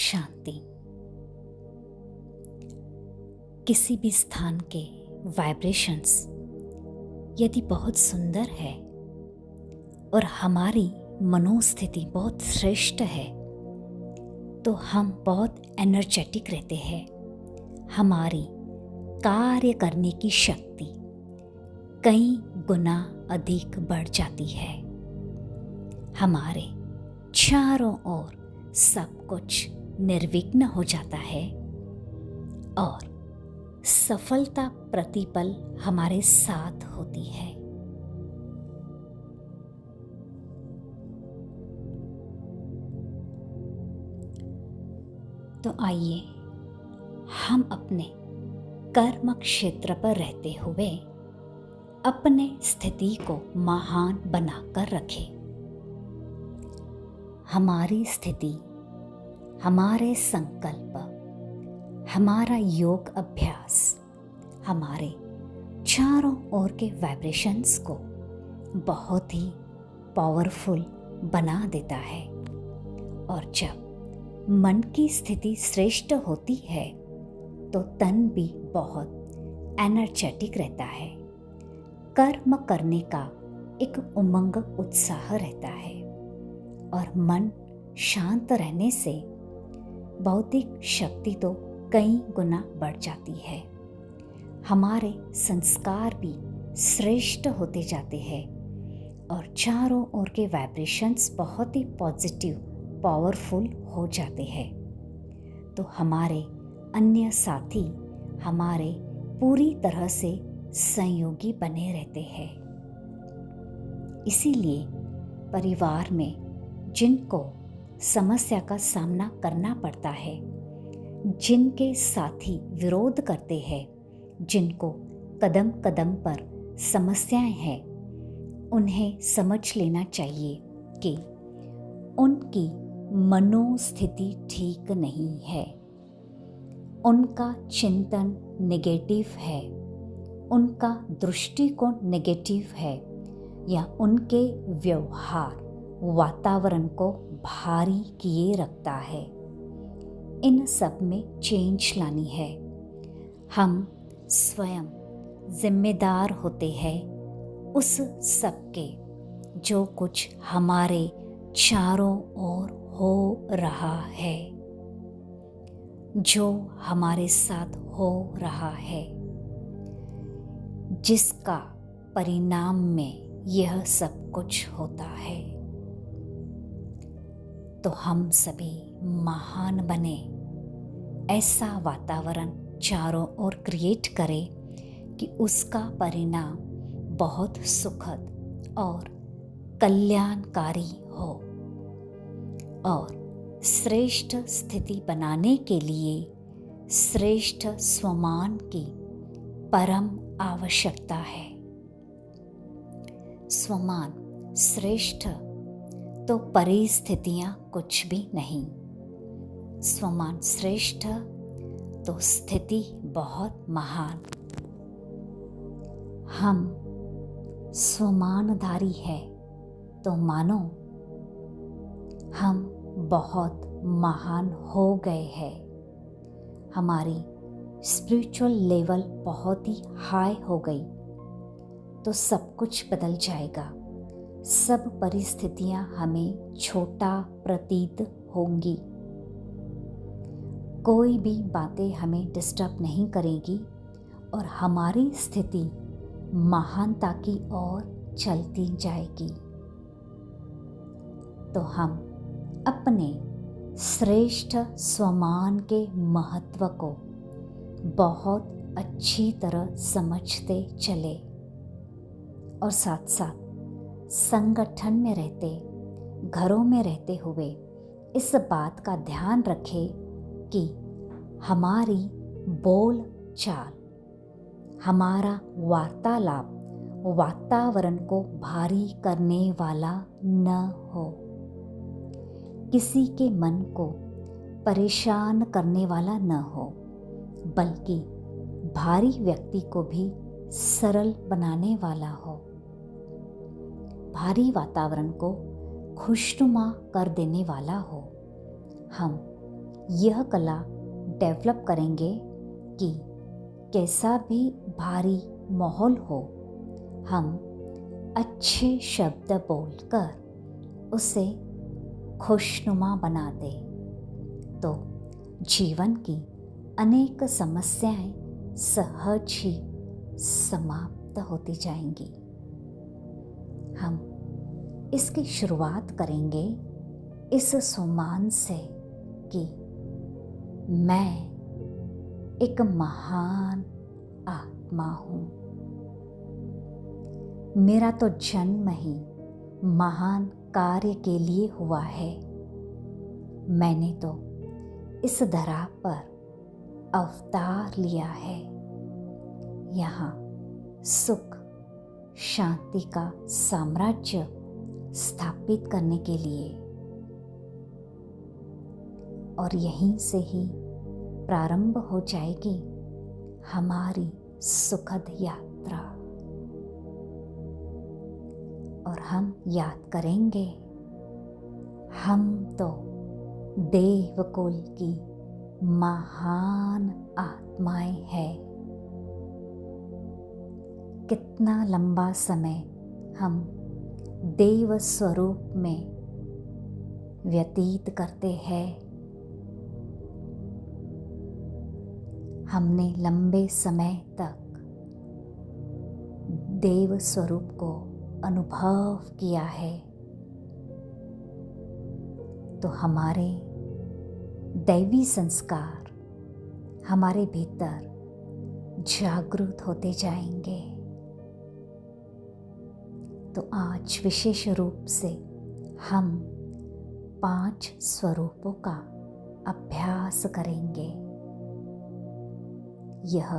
शांति। किसी भी स्थान के वाइब्रेशंस यदि बहुत सुंदर है और हमारी मनोस्थिति बहुत श्रेष्ठ है तो हम बहुत एनर्जेटिक रहते हैं। हमारी कार्य करने की शक्ति कई गुना अधिक बढ़ जाती है। हमारे चारों ओर सब कुछ निर्विघ्न हो जाता है और सफलता प्रतिपल हमारे साथ होती है। तो आइए हम अपने कर्म क्षेत्र पर रहते हुए अपने स्थिति को महान बनाकर रखें। हमारी स्थिति, हमारे संकल्प, हमारा योग अभ्यास हमारे चारों ओर के वाइब्रेशंस को बहुत ही पावरफुल बना देता है। और जब मन की स्थिति श्रेष्ठ होती है तो तन भी बहुत एनर्जेटिक रहता है। कर्म करने का एक उमंग उत्साह रहता है और मन शांत रहने से भौतिक शक्ति तो कई गुना बढ़ जाती है। हमारे संस्कार भी श्रेष्ठ होते जाते हैं और चारों ओर के वाइब्रेशंस बहुत ही पॉजिटिव, पावरफुल हो जाते हैं। तो हमारे अन्य साथी हमारे पूरी तरह से सहयोगी बने रहते हैं। इसीलिए परिवार में जिनको समस्या का सामना करना पड़ता है, जिनके साथी विरोध करते हैं, जिनको कदम कदम पर समस्याएं हैं, उन्हें समझ लेना चाहिए कि उनकी मनोस्थिति ठीक नहीं है। उनका चिंतन नेगेटिव है, उनका दृष्टिकोण नेगेटिव है या उनके व्यवहार वातावरण को भारी किए रखता है। इन सब में चेंज लानी है। हम स्वयं जिम्मेदार होते हैं उस सब के जो कुछ हमारे चारों ओर हो रहा है, जो हमारे साथ हो रहा है, जिसका परिणाम में यह सब कुछ होता है। तो हम सभी महान बने, ऐसा वातावरण चारों ओर क्रिएट करें कि उसका परिणाम बहुत सुखद और कल्याणकारी हो। और श्रेष्ठ स्थिति बनाने के लिए श्रेष्ठ स्वमान की परम आवश्यकता है। स्वमान श्रेष्ठ तो परिस्थितियां कुछ भी नहीं। स्वमान श्रेष्ठ तो स्थिति बहुत महान। हम स्वमानधारी है तो मानो हम बहुत महान हो गए हैं। हमारी स्पिरिचुअल लेवल बहुत ही हाई हो गई तो सब कुछ बदल जाएगा। सब परिस्थितियां हमें छोटा प्रतीत होंगी। कोई भी बातें हमें डिस्टर्ब नहीं करेगी और हमारी स्थिति महानता की ओर चलती जाएगी। तो हम अपने श्रेष्ठ स्वमान के महत्व को बहुत अच्छी तरह समझते चले और साथ साथ संगठन में रहते, घरों में रहते हुए इस बात का ध्यान रखें कि हमारी बोल चाल, हमारा वार्तालाप वातावरण को भारी करने वाला न हो, किसी के मन को परेशान करने वाला न हो, बल्कि भारी व्यक्ति को भी सरल बनाने वाला हो, भारी वातावरण को खुशनुमा कर देने वाला हो। हम यह कला डेवलप करेंगे कि कैसा भी भारी माहौल हो, हम अच्छे शब्द बोलकर उसे खुशनुमा बना दे, तो जीवन की अनेक समस्याएं सहज ही समाप्त होती जाएंगी। हम इसकी शुरुआत करेंगे इस सम्मान से कि मैं एक महान आत्मा हूँ। मेरा तो जन्म ही महान कार्य के लिए हुआ है। मैंने तो इस धरा पर अवतार लिया है, यहाँ सुख शांति का साम्राज्य स्थापित करने के लिए। और यहीं से ही प्रारंभ हो जाएगी हमारी सुखद यात्रा। और हम याद करेंगे, हम तो देवकुल की महान आत्माएं हैं। कितना लंबा समय हम देव स्वरूप में व्यतीत करते हैं। हमने लंबे समय तक देव स्वरूप को अनुभव किया है, तो हमारे दैवी संस्कार हमारे भीतर जागृत होते जाएंगे। तो आज विशेष रूप से हम 5 स्वरूपों का अभ्यास करेंगे। यह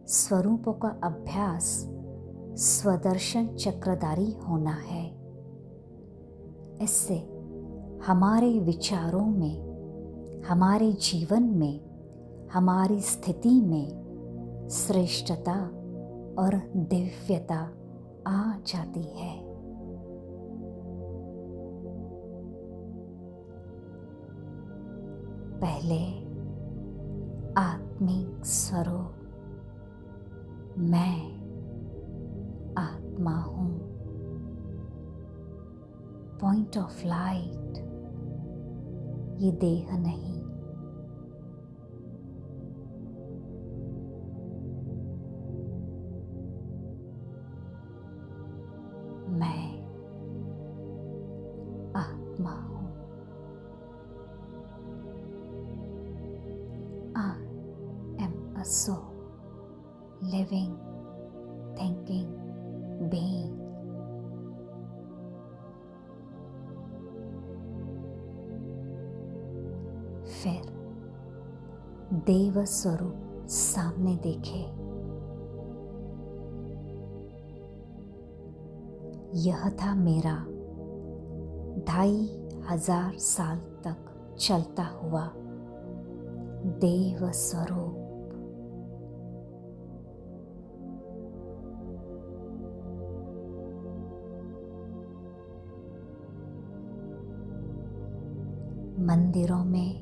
स्वरूपों का अभ्यास स्वदर्शन चक्रधारी होना है। इससे हमारे विचारों में, हमारे जीवन में, हमारी स्थिति में श्रेष्ठता और दिव्यता आ जाती है। पहले आत्मिक स्वरूप, मैं आत्मा हूँ। पॉइंट ऑफ लाइट, ये देह नहीं। मैं आत्मा हूँ। I am a soul, living, thinking being. फिर देव स्वरूप सामने देखे। यह था मेरा 2500 साल तक चलता हुआ देव स्वरूप। मंदिरों में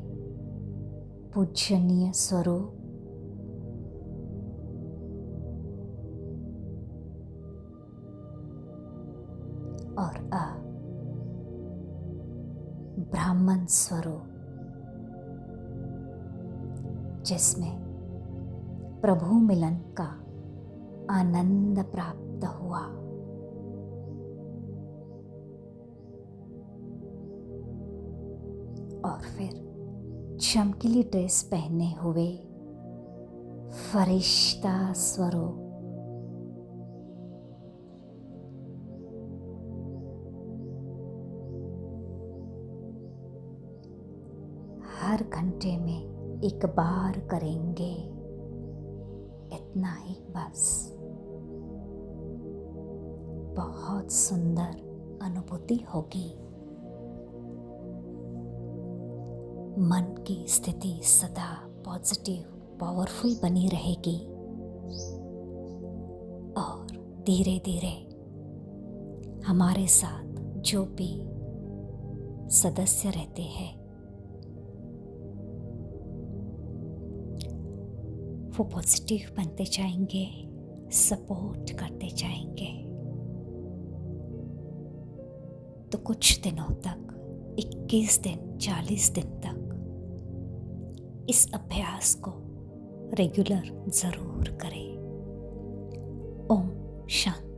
पूजनीय स्वरूप, और ब्राह्मण स्वरूप, जिसमें प्रभु मिलन का आनंद प्राप्त हुआ। और फिर चमकीली ड्रेस पहने हुए फरिश्ता स्वरूप, हर घंटे में एक बार करेंगे, इतना ही बस। बहुत सुंदर अनुभूति होगी। मन की स्थिति सदा पॉजिटिव, पावरफुल बनी रहेगी। और धीरे धीरे हमारे साथ जो भी सदस्य रहते हैं, वो पॉजिटिव बनते जाएंगे, सपोर्ट करते जाएंगे। तो कुछ दिनों तक, 21 दिन, 40 दिन तक इस अभ्यास को रेगुलर जरूर करें। ओम शांति।